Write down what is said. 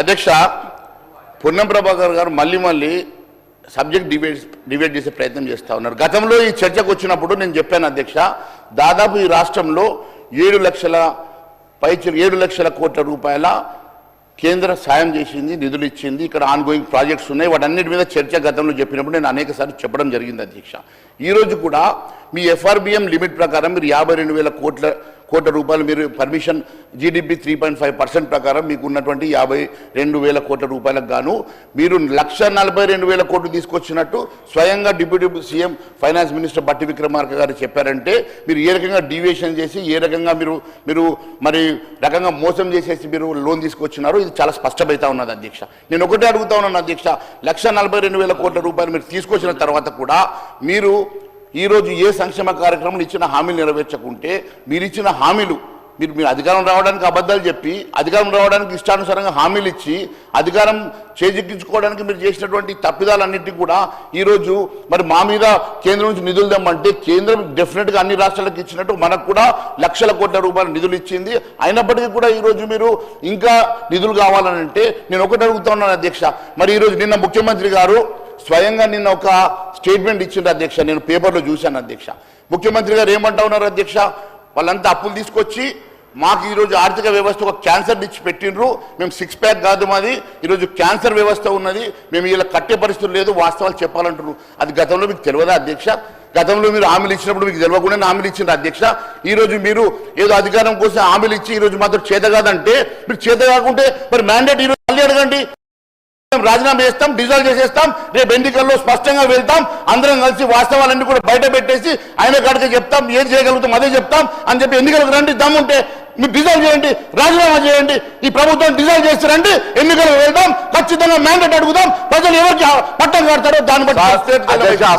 అధ్యక్ష పొన్నం ప్రభాకర్ గారు మళ్ళీ సబ్జెక్ట్ డిబేట్ చేసే ప్రయత్నం చేస్తూ ఉన్నారు. గతంలో ఈ చర్చకు వచ్చినప్పుడు నేను చెప్పాను అధ్యక్ష, దాదాపు ఈ రాష్ట్రంలో 7 లక్షల కోట్ల రూపాయల కేంద్ర సాయం చేసింది, నిధులు ఇచ్చింది, ఇక్కడ ఆన్గోయింగ్ ప్రాజెక్ట్స్ ఉన్నాయి. వాటన్నిటి మీద చర్చ గతంలో చెప్పినప్పుడు నేను అనేకసార్లు చెప్పడం జరిగింది అధ్యక్ష. ఈరోజు కూడా మీ FRBM లిమిట్ ప్రకారం మీరు 52,000 కోట్ల రూపాయలు మీరు పర్మిషన్ GDP 3.5% ప్రకారం మీకు ఉన్నటువంటి 52,000 కోట్ల రూపాయలకు గాను మీరు 1,42,000 కోట్లు తీసుకొచ్చినట్టు స్వయంగా డిప్యూటీ సీఎం ఫైనాన్స్ మినిస్టర్ బట్టి విక్రమార్క గారు చెప్పారంటే మీరు ఏ రకంగా డీవియేషన్ చేసి ఏ రకంగా మీరు మరి రకంగా మోసం చేసేసి మీరు లోన్ తీసుకొచ్చినారో ఇది చాలా స్పష్టమవుతా ఉన్నది అధ్యక్ష. నేను ఒకటే అడుగుతా ఉన్నాను అధ్యక్ష, 1,42,000 కోట్ల రూపాయలు మీరు తీసుకొచ్చిన తర్వాత కూడా మీరు ఈరోజు ఏ సంక్షేమ కార్యక్రమాలు ఇచ్చిన హామీలు నెరవేర్చకుంటే మీరు ఇచ్చిన హామీలు మీరు అధికారం రావడానికి అబద్ధాలు చెప్పి అధికారం రావడానికి ఇష్టానుసారంగా హామీలు ఇచ్చి అధికారం చేజిక్కించుకోవడానికి మీరు చేసినటువంటి తప్పిదాలన్నింటినీ కూడా ఈరోజు మరి మా మీద కేంద్రం నుంచి నిధులు తెమ్మంటే కేంద్రం డెఫినెట్గా అన్ని రాష్ట్రాలకు ఇచ్చినట్టు మనకు కూడా లక్షల కోట్ల రూపాయల నిధులు ఇచ్చింది. అయినప్పటికీ కూడా ఈరోజు మీరు ఇంకా నిధులు కావాలని అంటే నేను ఒకటి అడుగుతా ఉన్నాను అధ్యక్ష. మరి ఈరోజు నిన్న ముఖ్యమంత్రి గారు స్వయంగా నిన్న ఒక స్టేట్మెంట్ ఇచ్చిండ్రు అధ్యక్ష, నేను పేపర్లో చూశాను అధ్యక్ష. ముఖ్యమంత్రి గారు ఏమంటా ఉన్నారు అధ్యక్ష, వాళ్ళంతా అప్పులు తీసుకొచ్చి మాకు ఈరోజు ఆర్థిక వ్యవస్థ ఒక క్యాన్సర్ డిచ్ పెట్టినరు, మేము 6 ప్యాక్ కాదు మాది, ఈరోజు క్యాన్సర్ వ్యవస్థ ఉన్నది, మేము ఇలా కట్టే పరిస్థితులు లేదు, వాస్తవాలు చెప్పాలంటున్నారు. అది గతంలో మీకు తెలియదా అధ్యక్ష? గతంలో మీరు హామీలు ఇచ్చినప్పుడు మీకు తెలియకుండా హామీలు ఇచ్చిండ్రు అధ్యక్ష. ఈరోజు మీరు ఏదో అధికారం కోసం హామీలు ఇచ్చి ఈరోజు మాత్రం చేత కాదంటే మీరు చేత కాకుంటే మరి మ్యాండేట్ ఈరోజు మళ్ళీ అడగండి, రాజీనామా చేస్తాం, డిజాల్వ్ చేసేస్తాం, రేపు ఎన్నికల్లో స్పష్టంగా వెళ్తాం, అందరం కలిసి వాస్తవాలన్నీ కూడా బయట పెట్టేసి ఆయన కాడికి చెప్తాం, ఏది చేయగలుగుతాం అదే చెప్తాం అని చెప్పి ఎన్నికలకు రండి, దమ్ముంటే మీరు డిజాల్వ్ చేయండి, రాజీనామా చేయండి, ఈ ప్రభుత్వం డిజాల్వ్ చేస్తారండి, ఎన్నికలకు వెళ్దాం, ఖచ్చితంగా మ్యాండేట్ అడుగుదాం, ప్రజలు ఎవరికి పట్టం కడతారో దాన్ని బట్టి